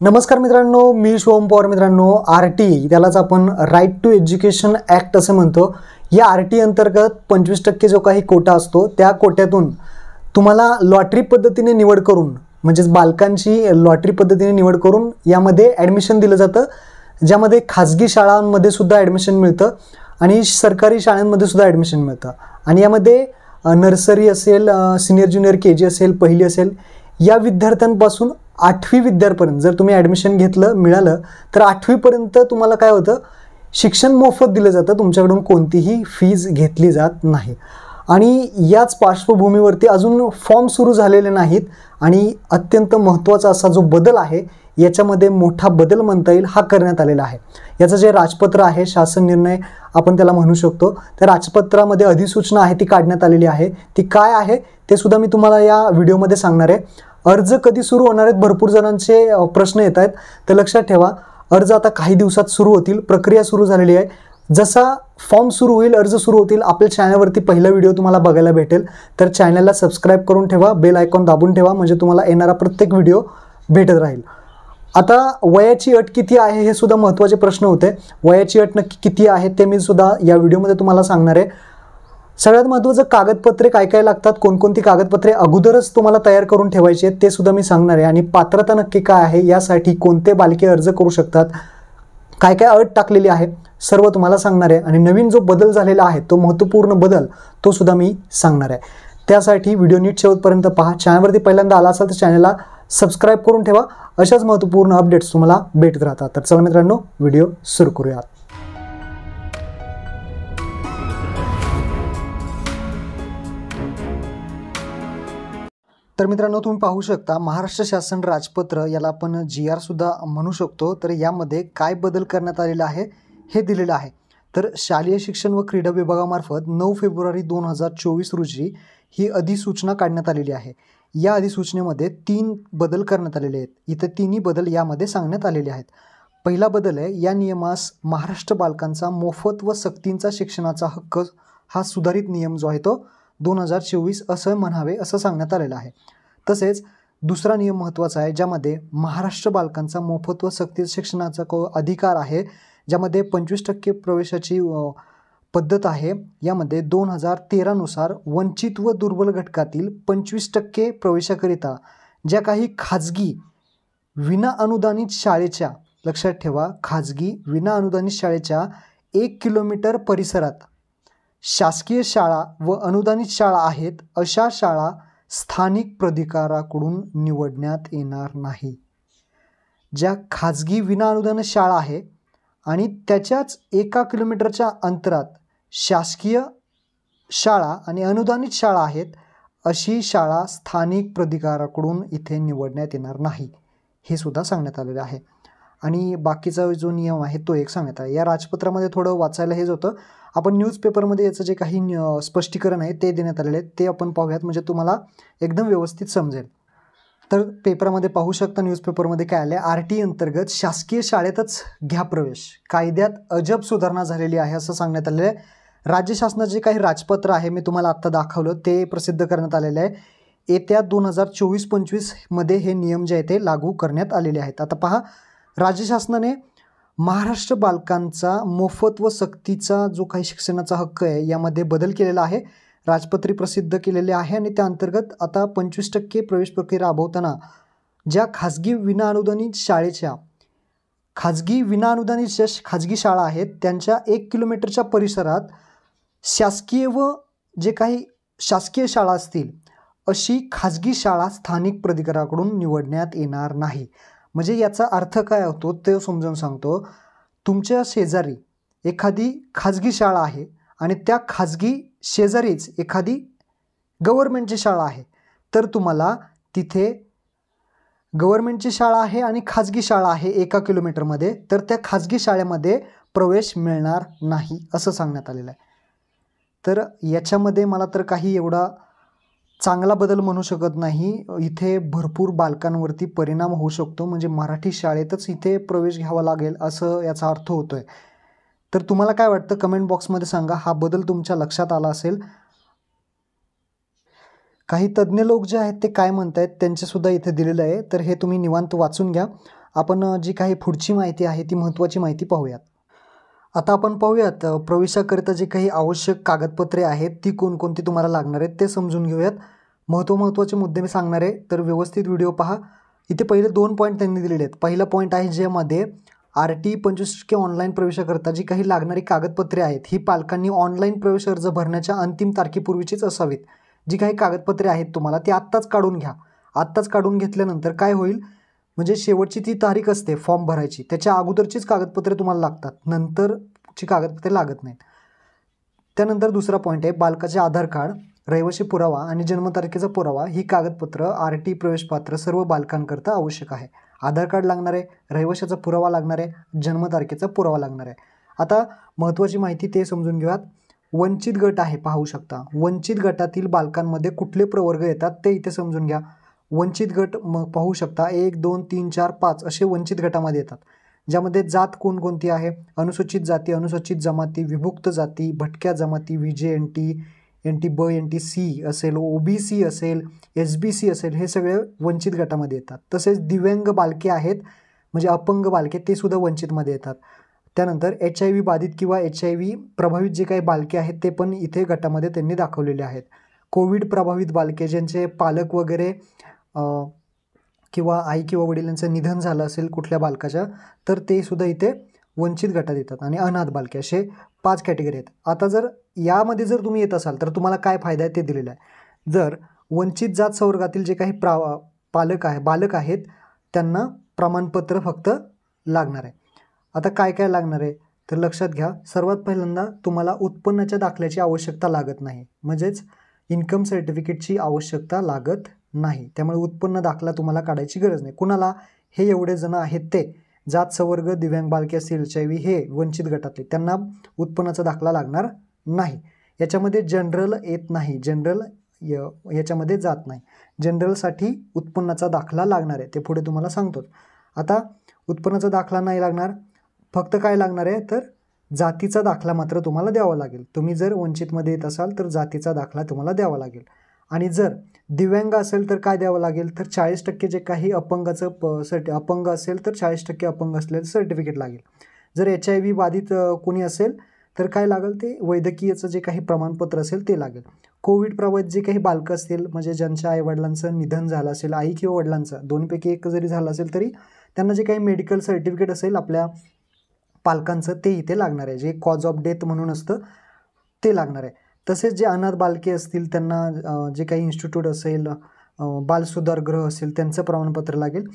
नमस्कार मित्रांनो, मी शिवम पवार. मित्रांनो, RT त्यालाच आपण राईट टू एज्युकेशन ॲक्ट असं म्हणतो. या RT अंतर्गत 25% जो काही कोटा असतो त्या कोट्यातून तुम्हाला लॉटरी पद्धतीने निवड करून, म्हणजेच बालकांची लॉटरी पद्धतीने निवड करून यामध्ये ॲडमिशन दिलं जातं, ज्यामध्ये खाजगी शाळांमध्ये सुद्धा ॲडमिशन मिळतं आणि सरकारी शाळांमध्ये सुद्धा ॲडमिशन मिळतं. आणि यामध्ये नर्सरी असेल, सिनियर ज्युनियर KG असेल, पहिली असेल, या विद्यार्थ्यांपासून 8वी विद्यार्थ्यापर्यंत जर तुम्ही ॲडमिशन मिळालं तर 8वीपर्यंत तुम्हाला काय होतं, शिक्षण मोफत दिलं जातं. तुमच्याकडून कोणतीही फीज घेतली जात नाही. आणि याच पार्श्वभूमीवरती अजून फॉर्म सुरू झालेले नाहीत आणि अत्यंत महत्त्वाचा असा जो बदल आहे, याच्यामध्ये मोठा बदल म्हणता येईल, हा करण्यात आलेला आहे. याचं जे राजपत्र आहे, शासन निर्णय आपण त्याला म्हणू शकतो, त्या राजपत्रामध्ये अधिसूचना आहे ती काढण्यात आलेली आहे. ती काय आहे ते सुद्धा मी तुम्हाला या व्हिडिओमध्ये सांगणार आहे. अर्ज कधी सुरू होणार आहेत, भरपूर जणांचे प्रश्न येत आहेत. तर लक्षात ठेवा, अर्ज आता काही दिवसात सुरू होतील, प्रक्रिया सुरू झालेली आहे. जसा फॉर्म सुरू होईल, अर्ज सुरू होतील, आपल्या चॅनलवरती पहिला व्हिडिओ तुम्हाला बघायला भेटेल. तर चॅनलला सबस्क्राईब करून ठेवा, बेल आयकॉन दाबून ठेवा, म्हणजे तुम्हाला येणारा प्रत्येक व्हिडिओ भेटत राहील. आता वयाची अट किती आहे हे सुद्धा महत्त्वाचे प्रश्न होते. वयाची अट नक्की किती आहे ते मी सुद्धा या व्हिडिओमध्ये तुम्हाला सांगणार आहे. सगळ्यात महत्त्वाचं कागदपत्रे काय काय लागतात, कोणकोणती कागदपत्रे अगोदरच तुम्हाला तयार करून ठेवायची आहेत ते सुद्धा मी सांगणार आहे. आणि पात्रता नक्की काय आहे, यासाठी कोणते बालके अर्ज करू शकतात, काय काय अट टाकलेली आहे, सर्व तुम्हाला सांगणार आहे. आणि नवीन जो बदल झालेला आहे, तो महत्त्वपूर्ण बदल, तो सुद्धा मी सांगणार आहे. त्यासाठी व्हिडिओ नीट शेवटपर्यंत पहा. चॅनलवरती पहिल्यांदा आला असाल तर चॅनलला सबस्क्राईब करून ठेवा. अशाच महत्त्वपूर्ण अपडेट्स तुम्हाला भेटत राहतात. तर चला मित्रांनो, व्हिडिओ सुरू करूयात. तर मित्रांनो, तुम्ही पाहू शकता, महाराष्ट्र शासन राजपत्र, याला आपण GR सुद्धा म्हणू शकतो. तर यामध्ये काय बदल करण्यात आलेला आहे हे दिलेलं आहे. तर शालेय शिक्षण व क्रीडा विभागामार्फत 9 फेब्रुवारी 2024 रोजी ही अधिसूचना काढण्यात आलेली आहे. या अधिसूचनेमध्ये 3 बदल करण्यात आलेले आहेत. इथे तिन्ही बदल यामध्ये सांगण्यात आलेले आहेत. पहिला बदल आहे, या नियमास महाराष्ट्र बालकांचा मोफत व सक्तीचा शिक्षणाचा हक्क, हा सुधारित नियम जो आहे तो 2024 असं म्हणावे असं सांगण्यात आलेलं आहे. तसेच दुसरा नियम महत्त्वाचा आहे, ज्यामध्ये महाराष्ट्र बालकांचा मोफत व सक्तीच्या शिक्षणाचा अधिकार आहे, ज्यामध्ये 25% प्रवेशाची पद्धत आहे. यामध्ये 2013 नुसार वंचित व दुर्बल घटकातील 25% प्रवेशाकरिता ज्या काही खाजगी विनाअनुदानित शाळेच्या, लक्षात ठेवा, खाजगी विनाअनुदानित शाळेच्या 1 किलोमीटर परिसरात शासकीय शाळा व अनुदानित शाळा आहेत, अशा शाळा स्थानिक प्राधिकाराकडून निवडण्यात येणार नाही. ज्या खाजगी विनाअनुदानित शाळा आहे आणि त्याच्याच 1 किलोमीटरच्या अंतरात शासकीय शाळा आणि अनुदानित शाळा आहेत, अशी शाळा स्थानिक प्राधिकाराकडून इथे निवडण्यात येणार नाही, हे सुद्धा सांगण्यात आलेलं आहे. आणि बाकीचा जो नियम आहे तो एक सांगण्यात आहे. या राजपत्रामध्ये थोडं वाचायला हेच होतं. आपण न्यूजपेपरमध्ये याचं जे काही स्पष्टीकरण आहे ते देण्यात आलेले आहे, ते आपण पाहूयात, म्हणजे तुम्हाला एकदम व्यवस्थित समजेल. तर पेपरामध्ये पाहू शकता, न्यूजपेपरमध्ये काय आलं आहे, RT अंतर्गत शासकीय शाळेतच घ्या प्रवेश, कायद्यात अजब सुधारणा झालेली आहे असं सांगण्यात आलेलं आहे. राज्य शासनाचे जे काही राजपत्र आहे, मी तुम्हाला आत्ता दाखवलं, ते प्रसिद्ध करण्यात आलेलं आहे. येत्या 2024-25 मध्ये हे नियम जे आहे ते लागू करण्यात आलेले आहेत. आता पहा, राज्य शासनाने महाराष्ट्र बालकांचा मोफत व सक्तीचा जो काही शिक्षणाचा हक्क आहे, यामध्ये बदल केलेला आहे, राजपत्री प्रसिद्ध केलेले आहे. आणि त्या अंतर्गत आता 25% प्रवेश प्रक्रिया राबवताना ज्या खाजगी विनाअनुदानित शाळेच्या, खाजगी शाळा आहेत, त्यांच्या 1 किलोमीटरच्या परिसरात शासकीय व जे काही शासकीय शाळा असतील, अशी खाजगी शाळा स्थानिक प्राधिकाराकडून निवडण्यात येणार नाही. म्हणजे याचा अर्थ काय होतो ते समजावून सांगतो. तुमच्या शेजारी एखादी खाजगी शाळा आहे आणि त्या खाजगी शेजारीच एखादी गव्हर्मेंटची शाळा आहे, तर तुम्हाला तिथे गव्हर्मेंटची शाळा आहे आणि खाजगी शाळा आहे 1 किलोमीटरमध्ये, तर त्या खाजगी शाळेमध्ये प्रवेश मिळणार नाही असं सांगण्यात आलेलं आहे. तर याच्यामध्ये मला तर काही एवढा चांगला बदल म्हणू शकत नाही. इथे भरपूर बालकांवरती परिणाम होऊ शकतो, म्हणजे मराठी शाळेतच इथे प्रवेश घ्यावा लागेल असं याचा अर्थ होतोय. तर तुम्हाला काय वाटतं कमेंट बॉक्समध्ये सांगा. हा बदल तुमच्या लक्षात आला असेल. काही तज्ज्ञ लोक जे आहेत ते काय म्हणत आहेत त्यांचे सुद्धा इथे दिलेलं आहे, तर हे तुम्ही निवांत वाचून घ्या. आपण जी काही पुढची माहिती आहे ती महत्त्वाची माहिती पाहूयात. आता आपण पाहूयात प्रवेशाकरिता जे काही आवश्यक कागदपत्रे आहेत ती कोणकोणती तुम्हाला लागणार आहेत ते समजून घेऊयात. महत्त्वाचे मुद्दे मी सांगणार आहे, तर व्यवस्थित व्हिडिओ पहा. इथे पहिले 2 पॉईंट त्यांनी दिलेले आहेत. पहिला पॉईंट आहे ज्यामध्ये RT 25% ऑनलाईन प्रवेशाकरिता जी काही लागणारी कागदपत्रे आहेत ही पालकांनी ऑनलाईन प्रवेश अर्ज भरण्याच्या अंतिम तारखेपूर्वीचीच असावीत. जी काही कागदपत्रे आहेत तुम्हाला ती आत्ताच काढून घ्या. आत्ताच काढून घेतल्यानंतर काय होईल, म्हणजे शेवटची ती तारीख असते फॉर्म भरायची, त्याच्या अगोदरचीच कागदपत्रे तुम्हाला लागतात, नंतरची कागदपत्रे लागत नाहीत. त्यानंतर दुसरा पॉईंट आहे बालकाचे आधार कार्ड, रहिवासी पुरावा आणि जन्मतारखेचा पुरावा ही कागदपत्र RT प्रवेशपात्र सर्व बालकांकरता आवश्यक आहे. आधार कार्ड लागणार आहे, रहिवाशाचा पुरावा लागणार आहे, जन्मतारखेचा पुरावा लागणार आहे. आता महत्त्वाची माहिती ते समजून घेऊयात. वंचित गट आहे, पाहू शकता. वंचित गटातील बालकांमध्ये कुठले प्रवर्ग येतात ते इथे समजून घ्या. वंचित गट मग पाहू शकता 1, 2, 3, 4, 5 असे वंचित गटामध्ये येतात, ज्यामध्ये जात कोणकोणती आहे, अनुसूचित जाती, अनुसूचित जमाती, विभुक्त जाती, भटक्या जमाती, VJ, NT ब, NT C असेल, OBC असेल, SBC असेल, हे सगळे वंचित गटामध्ये येतात. तसेच दिव्यांग बालके आहेत, म्हणजे अपंग बालके, ते सुद्धा वंचितमध्ये येतात. त्यानंतर HIV बाधित किंवा HIV प्रभावित जे काही बालके आहेत ते पण इथे गटामध्ये त्यांनी दाखवलेले आहेत. कोविड प्रभावित बालके ज्यांचे पालक वगैरे किंवा आई किंवा वडिलांचं निधन झालं असेल कुठल्या बालकाच्या, तर ते सुद्धा इथे वंचित गटात येतात. आणि अनाथ बालके असे 5 कॅटेगरी आहेत. आता जर यामध्ये जर तुम्ही येत असाल तर तुम्हाला काय फायदा आहे ते दिलेलं आहे. जर वंचित जात संवर्गातील जे काही बालक आहेत त्यांना प्रमाणपत्र फक्त लागणार आहे. आता काय काय लागणार आहे तर लक्षात घ्या. सर्वात पहिल्यांदा तुम्हाला उत्पन्नाच्या दाखल्याची आवश्यकता लागत नाही, म्हणजेच इन्कम सर्टिफिकेटची आवश्यकता लागत नाही. त्यामुळे उत्पन्न दाखला तुम्हाला काढायची गरज नाही. कुणाला, हे एवढे जण आहेत ते जात संवर्ग, दिव्यांग बालके असतील, HIV हे वंचित गटातले, त्यांना उत्पन्नाचा दाखला लागणार नाही. याच्यामध्ये जनरल येत नाही, जनरल याच्यामध्ये जात नाही. जनरलसाठी उत्पन्नाचा दाखला लागणार आहे, ते पुढे तुम्हाला सांगतो. आता उत्पन्नाचा दाखला नाही लागणार, फक्त काय लागणार आहे तर जातीचा दाखला मात्र तुम्हाला द्यावा लागेल. तुम्ही जर वंचितमध्ये येत असाल तर जातीचा दाखला तुम्हाला द्यावा लागेल. आणि जर दिव्यांग असेल तर काय द्यावं लागेल तर 40% जे काही अपंगाचं अपंग असेल तर 40% अपंग असलेलं सर्टिफिकेट लागेल. जर HIV बाधित कोणी असेल तर काय लागेल, ते वैद्यकीयचं जे काही प्रमाणपत्र असेल ते लागेल. कोविड प्रभावित जे काही बालकं असतील, म्हणजे ज्यांच्या आईवडिलांचं निधन झालं असेल, आई किंवा वडिलांचं दोन्हीपैकी एक जरी झालं असेल तरी त्यांना जे काही मेडिकल सर्टिफिकेट असेल आपल्या पालकांचं ते इथे लागणार आहे, जे कॉज ऑफ डेथ म्हणून असतं ते लागणार आहे. तसेच जे अनाथ बालके असतील त्यांना जे काही इन्स्टिट्यूट असेल, बालसुधारगृह असेल, त्यांचं प्रमाणपत्र लागेल.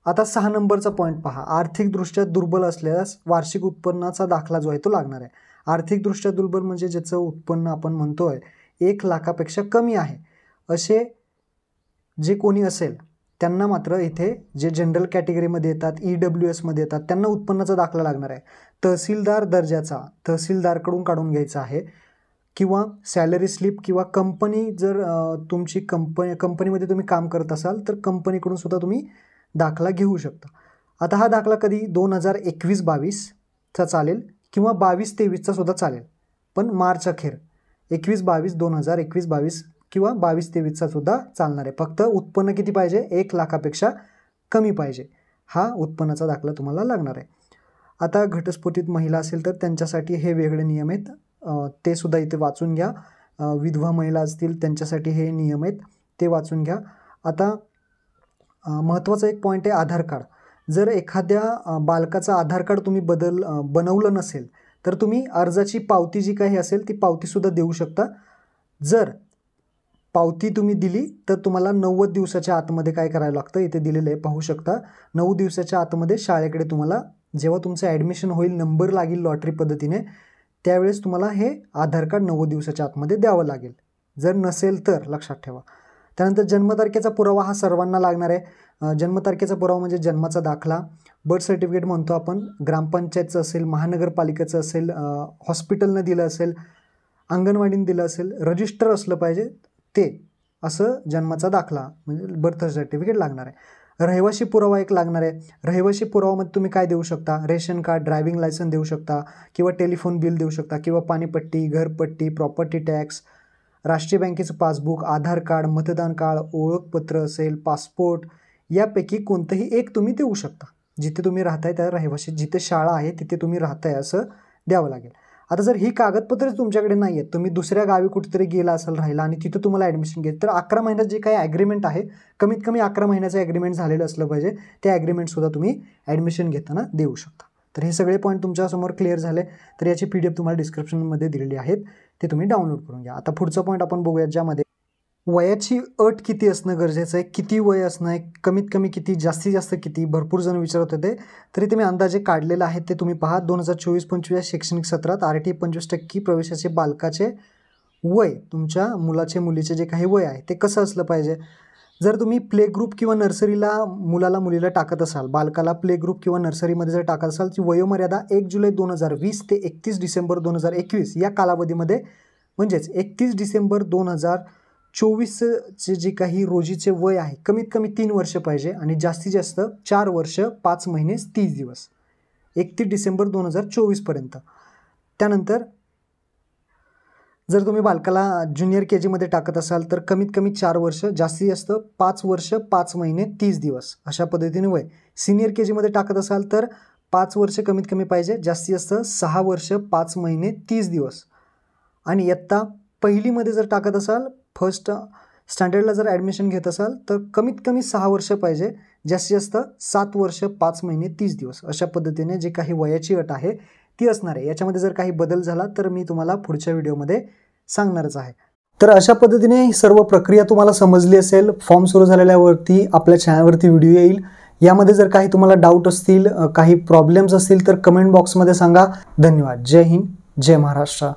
आता 6 नंबरचा पॉईंट पहा. आर्थिकदृष्ट्या दुर्बल असल्यास वार्षिक उत्पन्नाचा दाखला जो आहे तो लागणार आहे. आर्थिकदृष्ट्या दुर्बल म्हणजे ज्याचं उत्पन्न आपण म्हणतोय 1 लाखापेक्षा कमी आहे, असे जे कोणी असेल त्यांना मात्र इथे जे जनरल कॅटेगरीमध्ये येतात, EWSमध्ये येतात, त्यांना उत्पन्नाचा दाखला लागणार आहे. तहसीलदार दर्जाचा तहसीलदारकडून काढून घ्यायचा आहे, किंवा सॅलरी स्लिप, किंवा कंपनी जर तुमची कंपनीमध्ये तुम्ही काम करत असाल तर कंपनीकडून सुद्धा तुम्ही दाखला घेऊ शकता. आता हा दाखला कधी 2021-22चा चालेल किंवा 22-23चा सुद्धा चालेल, पण मार्च अखेर 21-22, 2021-22 किंवा 22-23चा सुद्धा चालणार आहे. फक्त उत्पन्न किती पाहिजे, 1 लाखापेक्षा कमी पाहिजे. हा उत्पन्नाचा दाखला तुम्हाला लागणार आहे. आता घटस्फोटित महिला असेल तर त्यांच्यासाठी हे वेगळे नियम आहेत, ते सुद्धा इथे वाचून घ्या. विधवा महिला असतील त्यांच्यासाठी हे नियम आहेत, ते वाचून घ्या. आता महत्त्वाचा एक पॉईंट आहे आधार कार्ड. जर एखाद्या बालकाचं आधार कार्ड तुम्ही बनवलं नसेल तर तुम्ही अर्जाची पावती जी काही असेल ती पावतीसुद्धा देऊ शकता. जर पावती तुम्ही दिली तर तुम्हाला 90 दिवसाच्या आतमध्ये काय करायला लागतं, इथे दिलेलं आहे पाहू शकता. 9 दिवसाच्या आतमध्ये शाळेकडे तुम्हाला जेव्हा तुमचं ॲडमिशन होईल, नंबर लागेल लॉटरी पद्धतीने, त्यावेळेस तुम्हाला हे आधार कार्ड 90 दिवसाच्या आतमध्ये द्यावं लागेल. जर नसेल तर लक्षात ठेवा. त्यानंतर जन्मतारखेचा पुरावा हा सर्वांना लागणार आहे. जन्मतारखेचा पुरावा म्हणजे जन्माचा दाखला, बर्थ सर्टिफिकेट म्हणतो आपण, ग्रामपंचायतचं असेल, महानगरपालिकेचं असेल, हॉस्पिटलनं दिलं असेल, अंगणवाडीनं दिलं असेल, रजिस्टर असलं पाहिजे ते, असं जन्माचा दाखला म्हणजे बर्थ सर्टिफिकेट लागणार आहे. रहिवासी पुरावा एक लागणार आहे. रहिवासी पुरावामध्ये तुम्ही काय देऊ शकता, रेशन कार्ड, ड्रायव्हिंग लायसन्स देऊ शकता, किंवा टेलिफोन बिल देऊ शकता, किंवा पाणीपट्टी, घरपट्टी, प्रॉपर्टी टॅक्स, राष्ट्रीय बँकेचं पासबुक, आधार कार्ड, मतदान कार्ड, ओळखपत्र असेल, पासपोर्ट, यापैकी कोणतंही एक तुम्ही देऊ शकता. जिथे तुम्ही राहताय त्या रहिवासी, जिथे शाळा आहे तिथे तुम्ही राहताय असं द्यावं लागेल. आता जर ही कागदपत्रच तुमच्याकडे नाही आहेत, तुम्ही दुसऱ्या गावी कुठेतरी गेला असाल राहिला आणि तिथं तुम्हाला ॲडमिशन घेत, तर 11 महिन्यात जे काही ॲग्रीमेंट आहे, कमीत कमी 11 महिन्याचं ॲग्रीमेंट झालेलं असलं पाहिजे. ते ॲग्रीमेंटसुद्धा तुम्ही ॲडमिशन घेताना देऊ शकता. तर हे सगळे पॉईंट तुमच्यासमोर क्लिअर झाले. तर याची PDF तुम्हाला डिस्क्रिप्शनमध्ये दिलेली आहेत, ते तुम्ही डाउनलोड करून घ्या. आता पुढचा पॉईंट आपण बघूयात, ज्यामध्ये वयाची अट किती असणं गरजेचं आहे, किती वय असणं आहे, कमीत कमी किती, जास्तीत जास्त किती, भरपूर जण विचारत होते. तरी ते मी अंदाजे काढलेलं आहे, ते तुम्ही पहा. 2024-25 शैक्षणिक सत्रात RTI 25% प्रवेशाचे बालकाचे वय, तुमच्या मुलाचे मुलीचे जे काही वय आहे ते कसं असलं पाहिजे. जर तुम्ही प्ले ग्रुप किंवा नर्सरीला मुलीला टाकत असाल, बालकाला प्ले ग्रुप किंवा नर्सरीमध्ये जर टाकत असाल, ती वयोमर्यादा 1 जुलै 2020 ते 31 डिसेंबर 2021 या कालावधीमध्ये, म्हणजेच 31 डिसेंबर 2024चे जे काही रोजीचे वय आहे, कमीत कमी 3 वर्ष पाहिजे आणि जास्तीत जास्त 4 वर्ष 5 महिने 30 दिवस, 31 डिसेंबर 2024पर्यंत. त्यानंतर जर तुम्ही बालकाला ज्युनियर KGमध्ये टाकत असाल तर कमीत कमी 4 वर्ष, जास्तीत जास्त 5 वर्ष 5 महिने 30 दिवस अशा पद्धतीने वय. सिनियर KGमध्ये टाकत असाल तर 5 वर्ष कमीत कमी पाहिजे, जास्तीत जास्त 6 वर्ष 5 महिने 30 दिवस. आणि इयत्ता पहिलीमध्ये जर टाकत असाल, फर्स्ट स्टँडर्डला जर ॲडमिशन घेत असाल तर कमीत कमी 6 वर्ष पाहिजे, जास्तीत जास्त 7 वर्ष 5 महिने 30 दिवस अशा पद्धतीने जे काही वयाची अट आहे ती असणार आहे. याच्यामध्ये जर काही बदल झाला तर मी तुम्हाला पुढच्या व्हिडिओमध्ये सांगणारच आहे. तर अशा पद्धतीने सर्व प्रक्रिया तुम्हाला समजली असेल. फॉर्म सुरू झालेल्यावरती आपल्या चॅनलवरती व्हिडिओ येईल. यामध्ये जर काही तुम्हाला डाऊट असतील, काही प्रॉब्लेम्स असतील तर कमेंट बॉक्समध्ये सांगा. धन्यवाद. जय हिंद, जय महाराष्ट्र.